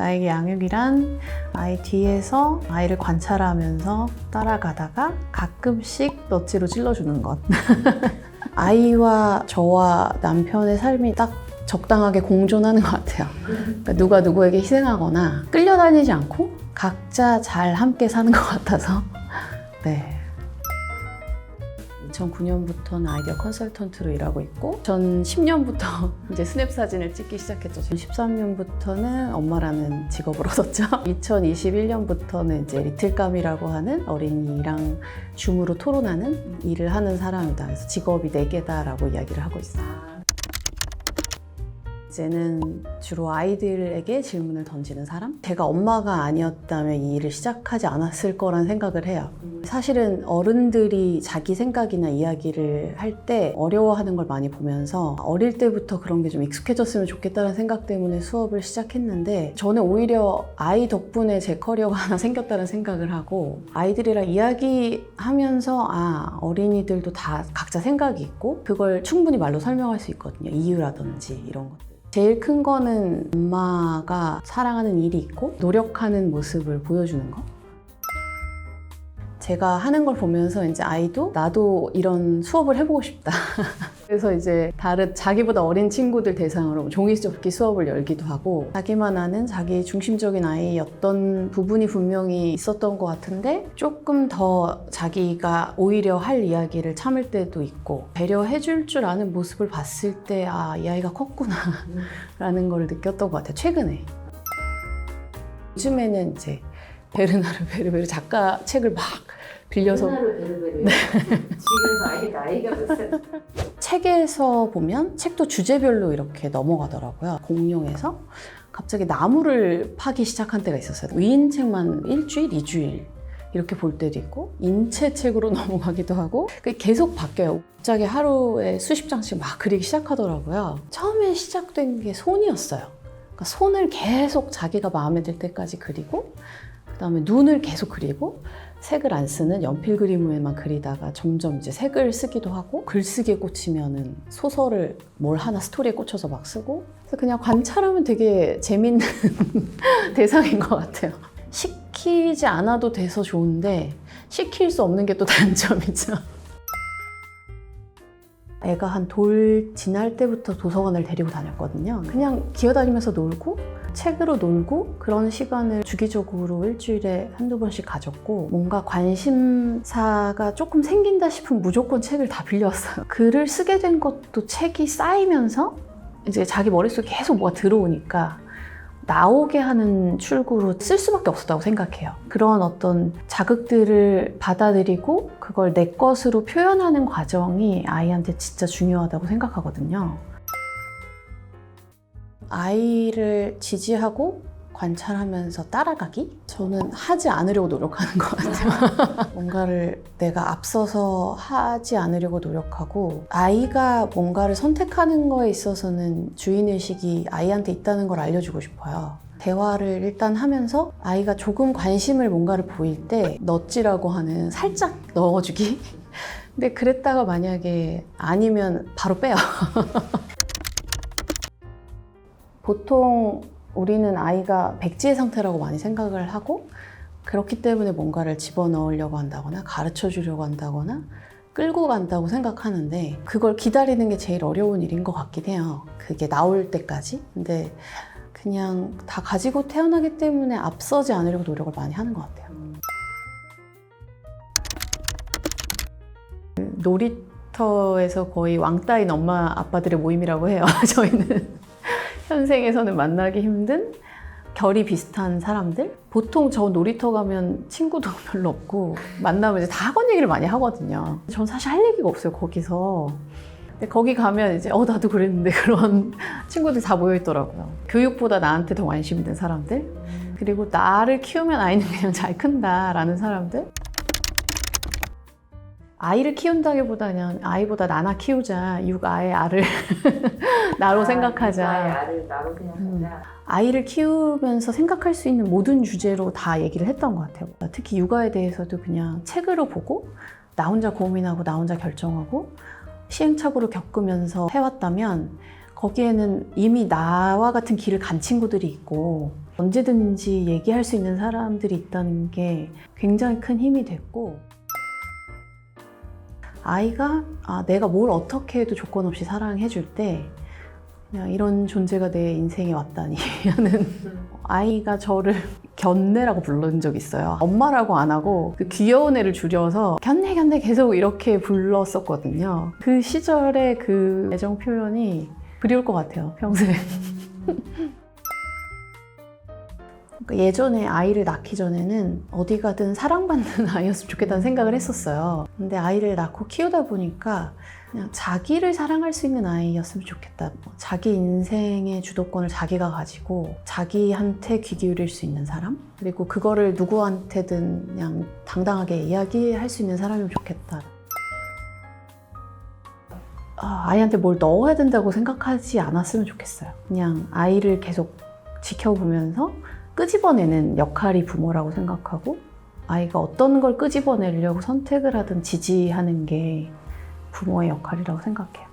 나에게 양육이란 아이 뒤에서 아이를 관찰하면서 따라가다가 가끔씩 넛지로 찔러주는 것. 아이와 저와 남편의 삶이 딱 적당하게 공존하는 것 같아요. 그러니까 누가 누구에게 희생하거나 끌려다니지 않고 각자 잘 함께 사는 것 같아서. 네. 2009년부터는 아이디어 컨설턴트로 일하고 있고 2010년부터 이제 스냅 사진을 찍기 시작했죠. 2013년부터는 엄마라는 직업을 얻었죠. 2021년부터는 이제 리틀감이라고 하는 어린이랑 줌으로 토론하는 일을 하는 사람이다. 그래서 직업이 4개다라고 이야기를 하고 있어요. 이제는 주로 아이들에게 질문을 던지는 사람? 제가 엄마가 아니었다면 이 일을 시작하지 않았을 거란 생각을 해요. 사실은 어른들이 자기 생각이나 이야기를 할 때 어려워하는 걸 많이 보면서 어릴 때부터 그런 게 좀 익숙해졌으면 좋겠다는 생각 때문에 수업을 시작했는데 저는 오히려 아이 덕분에 제 커리어가 하나 생겼다는 생각을 하고 아이들이랑 이야기하면서 어린이들도 다 각자 생각이 있고 그걸 충분히 말로 설명할 수 있거든요. 이유라든지 이런 것들. 제일 큰 거는 엄마가 사랑하는 일이 있고 노력하는 모습을 보여주는 거. 제가 하는 걸 보면서 이제 아이도 나도 이런 수업을 해보고 싶다. 그래서 이제 다른 자기보다 어린 친구들 대상으로 종이접기 수업을 열기도 하고 자기만 아는 자기 중심적인 아이였던 부분이 분명히 있었던 것 같은데 조금 더 자기가 오히려 할 이야기를 참을 때도 있고 배려해 줄 줄 아는 모습을 봤을 때 이 아이가 컸구나 라는 걸 느꼈던 것 같아요. 최근에. 요즘에는 이제 베르나르 베르베르 작가 책을 막 빌려서 베르나르 베르베르. 지금 나이가 몇 살? 책에서 보면 책도 주제별로 이렇게 넘어가더라고요. 공룡에서 갑자기 나무를 파기 시작한 때가 있었어요. 위인 책만 일주일, 2주일 이렇게 볼 때도 있고 인체 책으로 넘어가기도 하고 그게 계속 바뀌어요. 갑자기 하루에 수십 장씩 막 그리기 시작하더라고요. 처음에 시작된 게 손이었어요. 그러니까 손을 계속 자기가 마음에 들 때까지 그리고 그다음에 눈을 계속 그리고 색을 안 쓰는 연필 그림에만 그리다가 점점 이제 색을 쓰기도 하고 글쓰기에 꽂히면은 소설을 뭘 하나 스토리에 꽂혀서 막 쓰고 그래서 그냥 관찰하면 되게 재밌는 대상인 것 같아요. 시키지 않아도 돼서 좋은데 시킬 수 없는 게 또 단점이죠. 애가 한 돌 지날 때부터 도서관을 데리고 다녔거든요. 그냥 기어다니면서 놀고 책으로 놀고 그런 시간을 주기적으로 일주일에 한두 번씩 가졌고 뭔가 관심사가 조금 생긴다 싶으면 무조건 책을 다 빌려왔어요. 글을 쓰게 된 것도 책이 쌓이면서 이제 자기 머릿속에 계속 뭐가 들어오니까 나오게 하는 출구로 쓸 수밖에 없었다고 생각해요. 그런 어떤 자극들을 받아들이고 그걸 내 것으로 표현하는 과정이 아이한테 진짜 중요하다고 생각하거든요. 아이를 지지하고 관찰하면서 따라가기? 저는 하지 않으려고 노력하는 것 같아요. 뭔가를 내가 앞서서 하지 않으려고 노력하고 아이가 뭔가를 선택하는 거에 있어서는 주인의식이 아이한테 있다는 걸 알려주고 싶어요. 대화를 일단 하면서 아이가 조금 관심을 뭔가를 보일 때 넛지라고 하는 살짝 넣어주기? 근데 그랬다가 만약에 아니면 바로 빼요. 보통 우리는 아이가 백지의 상태라고 많이 생각을 하고 그렇기 때문에 뭔가를 집어넣으려고 한다거나 가르쳐 주려고 한다거나 끌고 간다고 생각하는데 그걸 기다리는 게 제일 어려운 일인 것 같긴 해요. 그게 나올 때까지. 근데 그냥 다 가지고 태어나기 때문에 앞서지 않으려고 노력을 많이 하는 것 같아요. 놀이터에서 거의 왕따인 엄마 아빠들의 모임이라고 해요. 저희는 현생에서는 만나기 힘든 결이 비슷한 사람들? 보통 저 놀이터 가면 친구도 별로 없고 만나면 이제 다 학원 얘기를 많이 하거든요. 전 사실 할 얘기가 없어요, 거기서. 근데 거기 가면 이제 나도 그랬는데 그런 친구들 다 모여있더라고요. 교육보다 나한테 더 관심 있는 사람들? 그리고 나를 키우면 아이는 그냥 잘 큰다라는 사람들? 아이를 키운다기보다 그냥 아이보다 나나 키우자. 육아의 알을 나로 생각하자. 육아의 알을 나로 생각하자. 아이를 키우면서 생각할 수 있는 모든 주제로 다 얘기를 했던 것 같아요. 특히 육아에 대해서도 그냥 책으로 보고 나 혼자 고민하고 나 혼자 결정하고 시행착오를 겪으면서 해왔다면 거기에는 이미 나와 같은 길을 간 친구들이 있고 언제든지 얘기할 수 있는 사람들이 있다는 게 굉장히 큰 힘이 됐고, 아이가 내가 뭘 어떻게 해도 조건 없이 사랑해 줄 때 그냥 이런 존재가 내 인생에 왔다니 하는, 아이가 저를 견내라고 부른 적이 있어요. 엄마라고 안 하고 그 귀여운 애를 줄여서 견내 견내 계속 이렇게 불렀었거든요. 그 시절의 그 애정 표현이 그리울 것 같아요, 평생. 그러니까 예전에 아이를 낳기 전에는 어디 가든 사랑받는 아이였으면 좋겠다는 생각을 했었어요. 근데 아이를 낳고 키우다 보니까 그냥 자기를 사랑할 수 있는 아이였으면 좋겠다. 자기 인생의 주도권을 자기가 가지고 자기한테 귀 기울일 수 있는 사람? 그리고 그거를 누구한테든 그냥 당당하게 이야기할 수 있는 사람이면 좋겠다. 아이한테 뭘 넣어야 된다고 생각하지 않았으면 좋겠어요. 그냥 아이를 계속 지켜보면서 끄집어내는 역할이 부모라고 생각하고, 아이가 어떤 걸 끄집어내려고 선택을 하든 지지하는 게 부모의 역할이라고 생각해요.